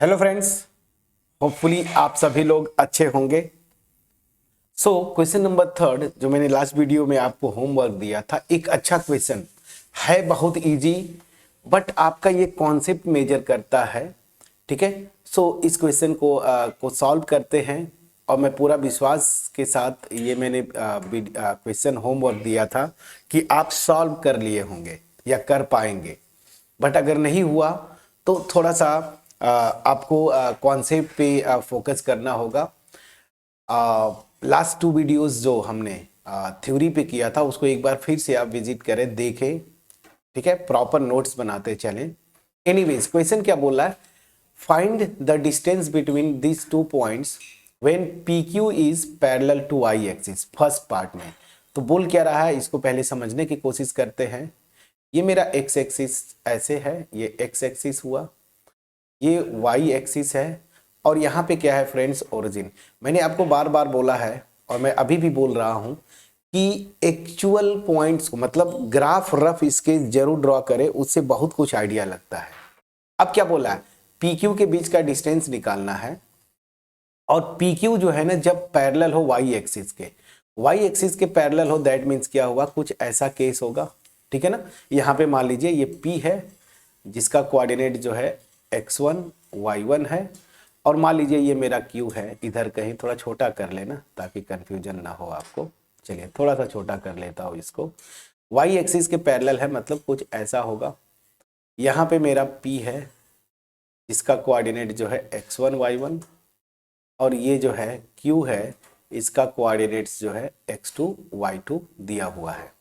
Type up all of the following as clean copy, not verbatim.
Hello friends, hopefully आप सभी लोग अच्छे होंगे। क्वेश्चन नंबर थर्ड जो मैंने लास्ट वीडियो में आपको होमवर्क दिया था, एक अच्छा क्वेश्चन है, बहुत इजी, बट आपका ये कॉन्सेप्ट मेजर करता है। ठीक है। इस क्वेश्चन को सॉल्व करते हैं और मैं पूरा विश्वास के साथ ये मैंने क्वेश्चन होमवर्क दिया था कि आप सॉल्व कर लिए होंगे या कर पाएंगे। बट अगर नहीं हुआ तो थोड़ा सा आपको कॉन्सेप्ट पे फोकस करना होगा। लास्ट 2 वीडियोस जो हमने थ्योरी पे किया था उसको एक बार फिर से आप विजिट करें, देखें। ठीक है, प्रॉपर नोट्स बनाते चलें। एनीवेज, क्वेश्चन क्या बोल रहा है? Find the distance between this 2 points when PQ is parallel to Y axis. First part में तो बोल क्या रहा है, इसको पहले समझने की कोशिश करते हैं। ये मेरा x एक्सिस ऐसे है, ये x एक्सिस हुआ, ये y एक्सिस है, और यहाँ पे क्या है फ्रेंड्स, ओरिजिन। मैंने आपको बार बार बोला है और मैं अभी भी बोल रहा हूँ कि एक्चुअल पॉइंट्स को, मतलब ग्राफ रफ इसके जरूर ड्रॉ करें, उससे बहुत कुछ आइडिया लगता है। अब क्या बोला है, PQ के बीच का डिस्टेंस निकालना है, और PQ जो है ना, जब पैरेलल हो y एक्सिस के पैरेलल हो, दैट मीन्स क्या हुआ, कुछ ऐसा केस होगा। ठीक है ना। यहाँ पे मान लीजिए ये P है जिसका कोऑर्डिनेट जो है x1 y1 है, और मान लीजिए ये मेरा Q है, इधर कहीं थोड़ा छोटा कर लेना ताकि कंफ्यूजन ना हो आपको। चलिए थोड़ा सा छोटा कर लेता हूँ इसको। y एक्सिस के पैरेलल है, मतलब कुछ ऐसा होगा। यहाँ पे मेरा P है जिसका कोऑर्डिनेट जो है x1 y1, और ये जो है Q है, इसका कोऑर्डिनेट्स जो है x2 y2 दिया हुआ है।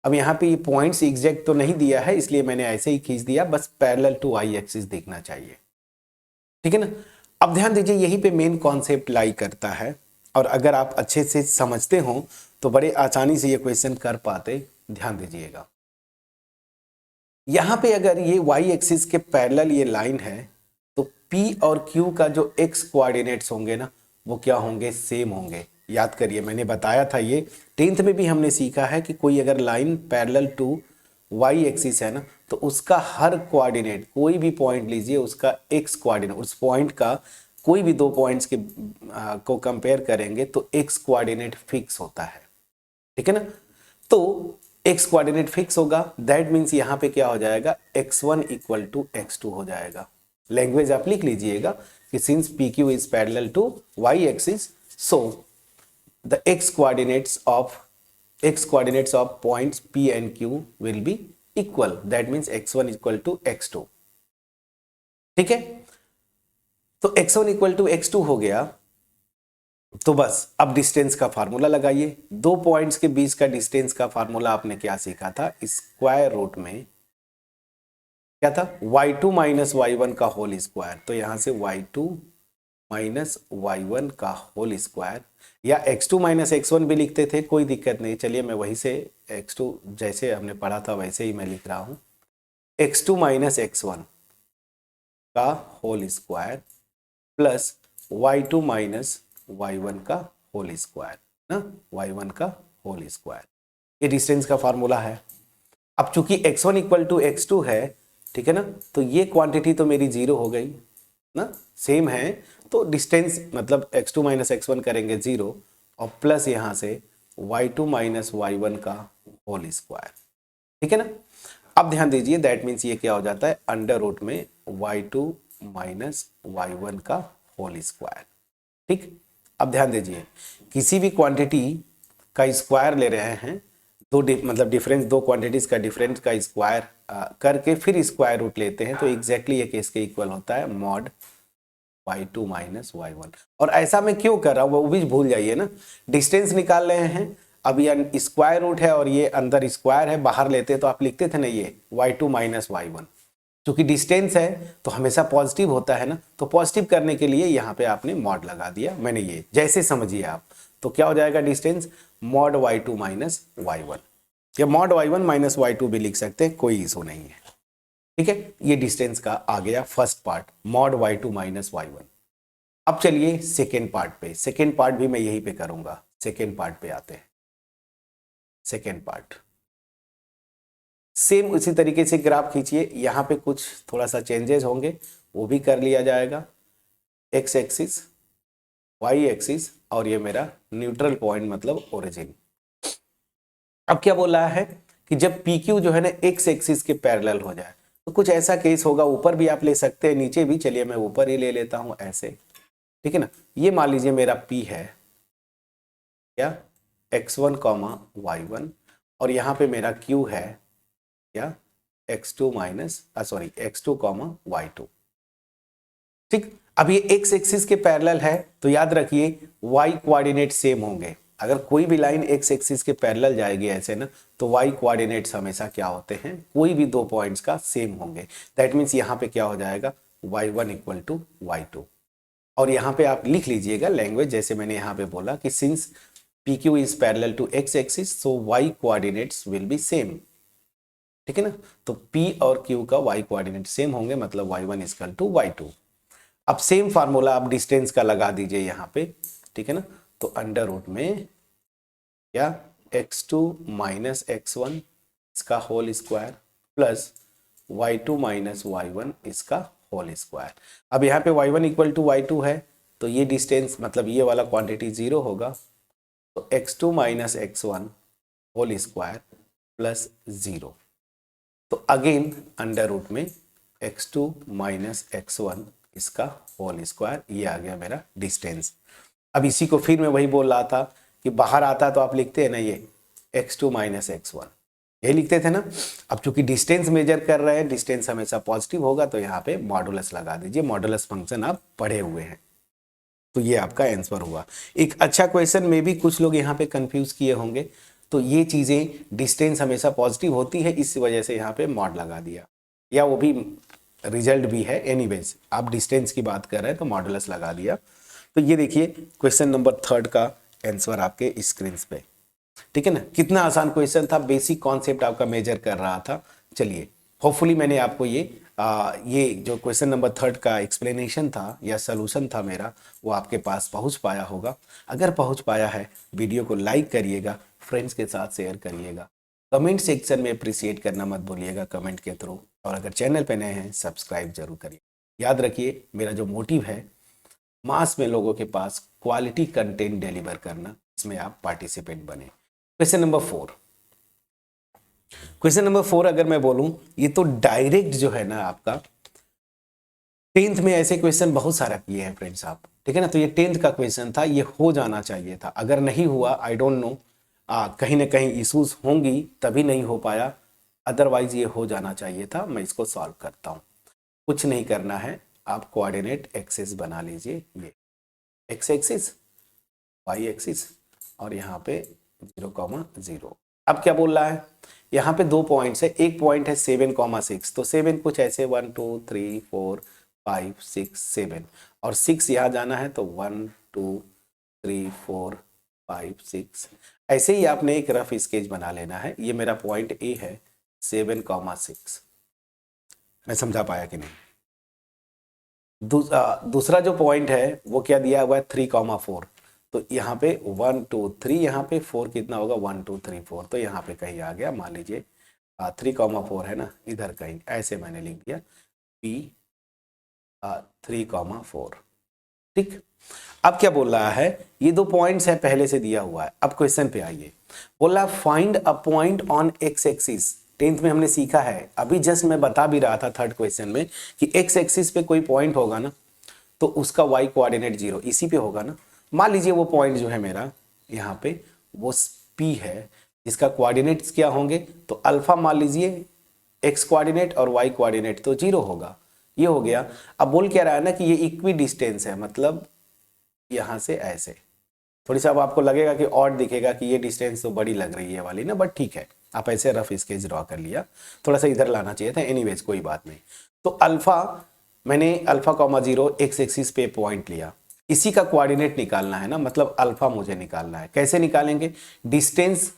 अब यहाँ पे ये पॉइंट्स एग्जैक्ट तो नहीं दिया है, इसलिए मैंने ऐसे ही खींच दिया, बस पैरेलल टू y एक्सिस देखना चाहिए। ठीक है ना। अब ध्यान दीजिए, यहीं पे मेन कॉन्सेप्ट लाई करता है, और अगर आप अच्छे से समझते हो तो बड़े आसानी से ये क्वेश्चन कर पाते। ध्यान दीजिएगा, यहाँ पे अगर ये y एक्सिस के पैरेलल ये लाइन है, तो P और Q का जो x कोऑर्डिनेट्स होंगे ना, वो क्या होंगे, सेम होंगे। याद करिए, मैंने बताया था, ये 10th में भी हमने सीखा है कि कोई अगर line parallel to y axis है ना, तो उसका हर कोऑर्डिनेट, कोई भी पॉइंट लीजिए, उसका x कोऑर्डिनेट, उस पॉइंट का कोई भी 2 पॉइंट्स के को कंपेयर करेंगे तो x कोऑर्डिनेट फिक्स होता है। ठीक है ना। तो x कोऑर्डिनेट फिक्स होगा, दैट मीन्स यहाँ पे क्या हो जाएगा, x1 इक्वल टू x2 हो जाएगा। लैंग्वेज आप लिख लीजिएगा कि since PQ is parallel to y axis, so the x coordinates of points P and Q will be equal, that means x1 equal to x2। ठीक है, तो x1 इक्वल टू x2 हो गया। तो बस अब डिस्टेंस का फार्मूला लगाइए। 2 पॉइंट्स के बीच का डिस्टेंस का फार्मूला आपने क्या सीखा था, स्क्वायर रूट में क्या था, y2 माइनस y1 का होल स्क्वायर। तो यहां से y2 माइनस y1 का होल स्क्वायर, या x2 माइनस x1 भी लिखते थे, कोई दिक्कत नहीं। चलिए मैं वहीं से x2 जैसे हमने पढ़ा था वैसे ही मैं लिख रहा हूं, x2 माइनस x1 का whole square plus y2 minus y1 का होल स्क्वायर ना, y1 का होल स्क्वायर। ये डिस्टेंस का फार्मूला है। अब चूंकि x1 इक्वल टू x2 है, ठीक है ना, तो ये क्वांटिटी तो मेरी 0 हो गई ना, सेम है। तो डिस्टेंस मतलब x2 माइनस x1 करेंगे 0, और प्लस यहाँ से y2 माइनस y1 का होल स्क्वायर। ठीक है ना। अब ध्यान दीजिए, दैट मीन्स ये क्या हो जाता है, अंडर रूट में y2 माइनस y1 का होल स्क्वायर। ठीक। अब ध्यान दीजिए, किसी भी क्वांटिटी का स्क्वायर ले रहे हैं, मतलब डिफरेंस, 2 क्वांटिटीज का डिफरेंस का स्क्वायर करके फिर स्क्वायर रूट लेते हैं, तो एग्जैक्टली ये केस के इक्वल होता है मॉड y2 माइनस y1। और ऐसा मैं क्यों कर रहा हूँ वो भी भूल जाइए ना, डिस्टेंस निकाल रहे हैं। अब ये स्क्वायर रूट है और ये अंदर स्क्वायर है, बाहर लेते तो आप लिखते थे ना ये y2 माइनस y1। क्योंकि डिस्टेंस है तो हमेशा पॉजिटिव होता है ना, तो पॉजिटिव करने के लिए यहाँ पे आपने मॉड लगा दिया। मैंने ये जैसे समझिए आप, तो क्या हो जाएगा distance, mod y2 minus y1, या मॉड y1 माइनस y2 भी लिख सकते हैं, कोई इशू नहीं है। ठीक है, ये डिस्टेंस का आ गया first part, mod y2 minus y1। अब चलिए सेकेंड पार्ट पे, सेकेंड पार्ट भी मैं यहीं पे करूंगा। सेकेंड पार्ट पे आते हैं। सेकेंड पार्ट सेम उसी तरीके से ग्राफ खींचिए, यहाँ पे कुछ थोड़ा सा चेंजेस होंगे, वो भी कर लिया जाएगा, एक्स एक्सिस, वाई एक्सिस, और ये मेरा न्यूट्रल पॉइंट मतलब ओरिजिन। अब क्या बोला है कि जब पी क्यू जो है ना एक्स एक्सिस के पैरेलल हो जाए, तो कुछ ऐसा केस होगा, ऊपर भी आप ले सकते हैं नीचे भी, चलिए मैं ऊपर ही ले लेता हूं ऐसे, ठीक है ना। ये मान लीजिए मेरा पी है क्या, x1 कॉमा y1, और यहाँ पे मेरा q है क्या, x2 minus sorry x2 comma y2, ठीक। अब ये x एक्सिस के पैरेलल है तो याद रखिए y कोऑर्डिनेट सेम होंगे। अगर कोई भी लाइन x एक्सिस के पैरेलल जाएगी ऐसे ना, तो y कोऑर्डिनेट्स हमेशा क्या होते हैं, कोई भी दो पॉइंट्स का सेम होंगे। दैट मीन्स यहाँ पे क्या हो जाएगा, y1 इक्वल टू y2। और यहाँ पे आप लिख लीजिएगा लैंग्वेज, जैसे मैंने यहाँ पे बोला कि since PQ is parallel to x axis, so y coordinates will be same, ठीक है ना। तो P और Q का y कोऑर्डिनेट सेम होंगे, मतलब y1 इक्वल टू y2। अब सेम फार्मूला आप डिस्टेंस का लगा दीजिए यहाँ पे, ठीक है ना। तो अंडर रूट में क्या, x2 माइनस x1 इसका whole square plus y2 minus y1 इसका होल स्क्वायर। अब यहाँ पे y1 इक्वल टू y2 है, तो ये डिस्टेंस मतलब ये वाला क्वांटिटी जीरो होगा, तो x2 minus x1 whole square plus 0। तो अगेन अंडर रूट में x2 माइनस x1 इसका होल स्क्वायर, ये आ गया मेरा डिस्टेंस। अब इसी को फिर मैं वही बोल रहा था कि बाहर आता तो आप लिखते हैं ना ये x2 माइनस x1, यही लिखते थे ना। अब चूंकि डिस्टेंस मेजर कर रहे हैं, डिस्टेंस हमेशा पॉजिटिव होगा, तो यहाँ पे मॉडुलस लगा दीजिए, मॉडुलस फंक्शन आप पढ़े हुए हैं। तो ये आपका आंसर हुआ। एक अच्छा क्वेश्चन में भी कुछ लोग यहाँ पे कंफ्यूज किए होंगे, तो ये चीज़ें डिस्टेंस हमेशा पॉजिटिव होती है, इस वजह से यहाँ पे मॉड लगा दिया, या वो भी रिजल्ट भी है। एनीवेज आप डिस्टेंस की बात कर रहे हैं तो मॉडुलस लगा दिया। तो ये देखिए क्वेश्चन नंबर 3 का आंसर आपके स्क्रीन पे, ठीक है ना। कितना आसान क्वेश्चन था, बेसिक कॉन्सेप्ट आपका मेजर कर रहा था। चलिए होपफुली मैंने आपको ये जो क्वेश्चन नंबर 3 का एक्सप्लेनेशन था या सलूशन था मेरा, वो आपके पास पहुंच पाया होगा। अगर पहुंच पाया है, वीडियो को लाइक करिएगा, फ्रेंड्स के साथ शेयर करिएगा, कमेंट सेक्शन में अप्रिशिएट करना मत भूलिएगा कमेंट के थ्रू, और अगर चैनल पे नए हैं सब्सक्राइब जरूर करिए। याद रखिए मेरा जो मोटिव है मास में लोगों के पास क्वालिटी कंटेंट डिलीवर करना, इसमें आप पार्टिसिपेंट बने। क्वेश्चन नंबर 4, क्वेश्चन नंबर 4 अगर मैं बोलूं, ये तो डायरेक्ट जो है ना आपका 10th में ऐसे क्वेश्चन बहुत सारा किए हैं फ्रेंड्स आप, ठीक है ना। तो ये 10th का क्वेश्चन था, ये हो जाना चाहिए था। अगर नहीं हुआ आई डोंट नो, कहीं ना कहीं इश्यूज होंगी तभी नहीं हो पाया, अदरवाइज ये हो जाना चाहिए था। मैं इसको सॉल्व करता हूँ, कुछ नहीं करना है, आप कोऑर्डिनेट एक्सिस बना लीजिए, ये एक्स एक्सिस, वाई एक्सिस, और यहाँ पे 0,0। अब क्या बोल रहा है, यहाँ पे दो पॉइंट्स है, एक पॉइंट है 7,6, तो 7 कुछ ऐसे 1 2 3 4 5 6 7, और 6 यहाँ जाना है तो 1 2 3 4 5 6, ऐसे ही आपने एक रफ स्केच बना लेना है। ये मेरा पॉइंट ए है 7,6, मैं समझा पाया कि नहीं। दूसरा जो पॉइंट है वो क्या दिया हुआ है 3,4, तो यहाँ पे 1 2 3, यहाँ पे 4 कितना होगा 1 2 3 4, तो यहाँ पे कहीं आ गया, मान लीजिए 3,4 है ना, इधर कहीं ऐसे मैंने लिख दिया P 3,4, ठीक। अब क्या बोल रहा है, ये दो पॉइंट्स है पहले से दिया हुआ है। अब क्वेश्चन पे आइए, बोला find a point on X axis. 10th में हमने सीखा है, अभी जस्ट मैं बता भी रहा था 3rd क्वेश्चन में कि एक्स एक्सिस पे कोई पॉइंट होगा ना, तो उसका वाई कोऑर्डिनेट 0 इसी पे होगा ना। मान लीजिए वो पॉइंट जो है मेरा यहाँ पे वो P है, जिसका कोऑर्डिनेट्स क्या होंगे, तो अल्फा मान लीजिए एक्स कोऑर्डिनेट और वाई कोऑर्डिनेट तो 0 होगा, ये हो गया। अब बोल क्या रहा है ना कि ये इक्वी डिस्टेंस है, मतलब यहाँ से ऐसे, थोड़ी सा अब आपको लगेगा कि और दिखेगा कि ये डिस्टेंस तो बड़ी लग रही है वाली ना, बट ठीक है, आप ऐसे रफ स्केच ड्रॉ कर लिया, थोड़ा सा इधर लाना चाहिए था, एनीवेज कोई बात नहीं। तो अल्फा, मैंने अल्फा कॉमा 0 एक्स एक्सिस पे पॉइंट लिया, इसी का कोऑर्डिनेट निकालना है ना, मतलब अल्फा मुझे निकालना है। कैसे निकालेंगे, डिस्टेंस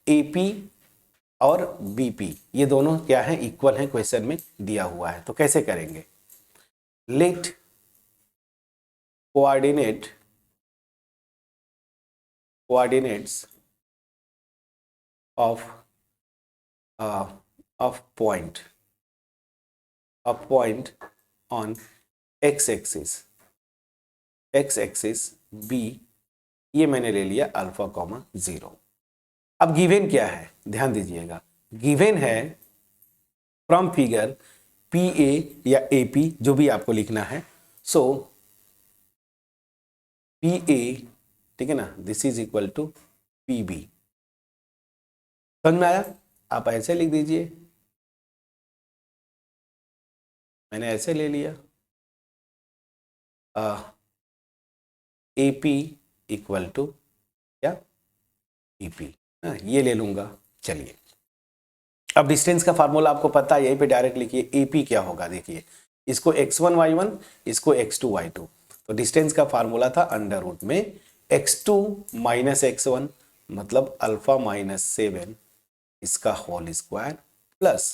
AP और BP ये दोनों क्या है, इक्वल है, क्वेश्चन में दिया हुआ है। तो कैसे करेंगे, let coordinates of point on X axis B, ये मैंने ले लिया अल्फा कॉमा 0। अब गिवन क्या है, ध्यान दीजिएगा, गिवन है फ्रॉम फिगर पी ए या ए पी, जो भी आपको लिखना है। सो पी ए, ठीक है ना, this is equal to P B. समझ में आया? आप ऐसे लिख दीजिए, मैंने ऐसे ले लिया ए पी इक्वल टू क्या, पी पी, ये ले लूंगा। चलिए, अब डिस्टेंस का फार्मूला आपको पता है, यहीं पे डायरेक्ट लिखिए। ए पी क्या होगा, देखिए, इसको x1 y1, इसको x2 y2। तो डिस्टेंस का फार्मूला था अंडर रूट में x2 माइनस x1 मतलब अल्फा माइनस 7 इसका whole square plus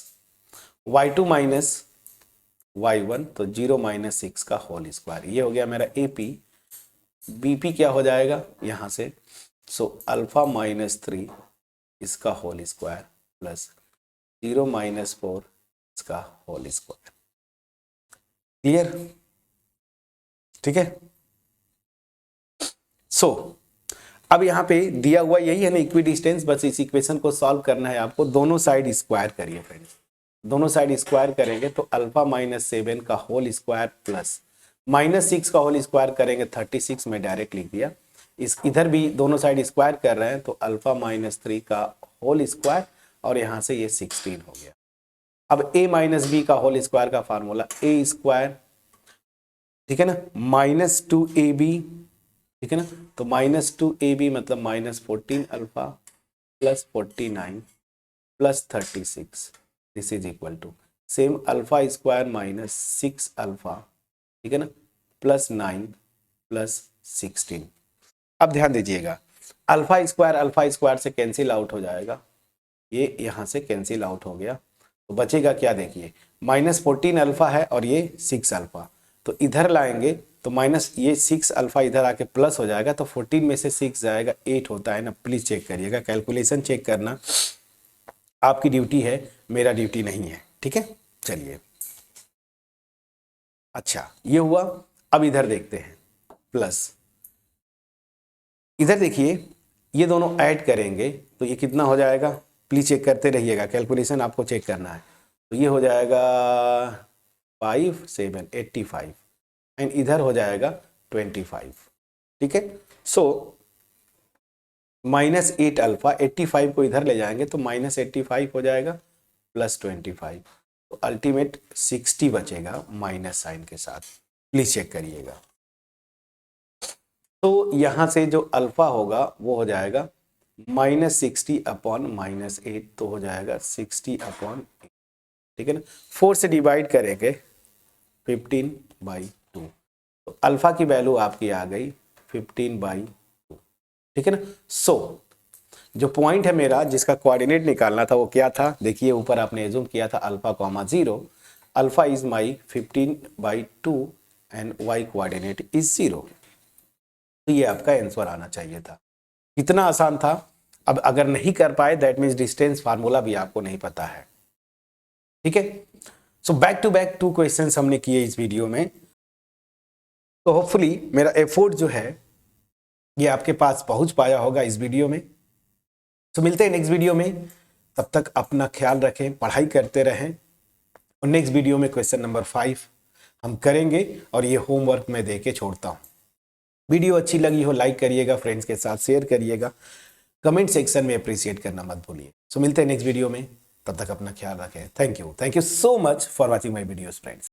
y2 minus y1 तो 0 माइनस 6 का होल स्क्वायर। ये हो गया मेरा AP। BP क्या हो जाएगा यहां से, सो अल्फा माइनस 3 इसका होल स्क्वायर प्लस 0 माइनस 4 इसका होल स्क्वायर। क्लियर? ठीक है। सो अब यहां पे दिया हुआ यही है ना इक्वी डिस्टेंस, बस इस इक्वेशन को सॉल्व करना है आपको। दोनों साइड स्क्वायर करिए फ्रेंड्स, दोनों साइड स्क्वायर करेंगे तो अल्फा माइनस 7 का होल स्क्वायर प्लस माइनस 6 का होल स्क्वायर करेंगे 36 में डायरेक्ट लिख दिया। इस इधर भी दोनों साइड स्क्वायर कर रहे हैं तो अल्फा माइनस 3 का होल स्क्वायर और यहां से ये 16 हो गया। अब a माइनस बी का होल स्क्वायर का फार्मूला a स्क्वायर, ठीक है ना, माइनस 2ab, ठीक है ना, तो माइनस 2ab मतलब minus 14 alpha plus 49 plus 36, this is equal to same alpha square minus 6 alpha, ठीक है ना, प्लस 9 प्लस 16। अब ध्यान दीजिएगा, अल्फा स्क्वायर से कैंसिल आउट हो जाएगा, ये यहां से कैंसिल आउट हो गया तो बचेगा क्या, देखिए माइनस 14 अल्फा है और ये 6 अल्फा, तो इधर लाएंगे तो माइनस ये 6 अल्फा इधर आके प्लस हो जाएगा तो 14 में से 6 जाएगा 8 होता है ना। प्लीज चेक करिएगा, कैलकुलेशन चेक करना आपकी ड्यूटी है, मेरा ड्यूटी नहीं है, ठीक है। चलिए, अच्छा ये हुआ। अब इधर देखते हैं, प्लस इधर देखिए, ये दोनों ऐड करेंगे तो ये कितना हो जाएगा, प्लीज चेक करते रहिएगा, कैलकुलेशन आपको चेक करना है। तो ये हो जाएगा 5 7 85 एंड इधर हो जाएगा 25, ठीक है। सो माइनस 8 अल्फा, 85 को इधर ले जाएंगे तो माइनस 85 हो जाएगा प्लस 25, तो अल्टीमेट 60 बचेगा माइनस साइन के साथ। प्लीज चेक करिएगा। तो यहां से जो अल्फा होगा वो हो जाएगा माइनस 60 अपॉन माइनस 8, तो हो जाएगा 60 अपॉन 8, ठीक है ना। 4 से डिवाइड करेंगे 15/2, तो अल्फा की वैल्यू आपकी आ गई 15/2, ठीक है ना। सो जो पॉइंट है मेरा जिसका कोऑर्डिनेट निकालना था वो क्या था, देखिए ऊपर आपने एज्यूम किया था alpha comma 0, alpha is my 15/2 and Y coordinate is 0। तो ये आपका आंसर आना चाहिए था। कितना आसान था। अब अगर नहीं कर पाए दैट मीन्स डिस्टेंस फार्मूला भी आपको नहीं पता है, ठीक है। So back to back 2 questions हमने किए इस वीडियो में, तो होपफुली मेरा एफर्ट जो है ये आपके पास पहुंच पाया होगा इस वीडियो में। तो मिलते हैं नेक्स्ट वीडियो में, तब तक अपना ख्याल रखें, पढ़ाई करते रहें और नेक्स्ट वीडियो में क्वेश्चन नंबर 5 हम करेंगे और ये होमवर्क मैं दे के छोड़ता हूँ। वीडियो अच्छी लगी हो लाइक करिएगा, फ्रेंड्स के साथ शेयर करिएगा, कमेंट सेक्शन में अप्रिशिएट करना मत भूलिए। सो मिलते हैं नेक्स्ट वीडियो में, तब तक अपना ख्याल रखें। Thank you so much for watching my videos friends.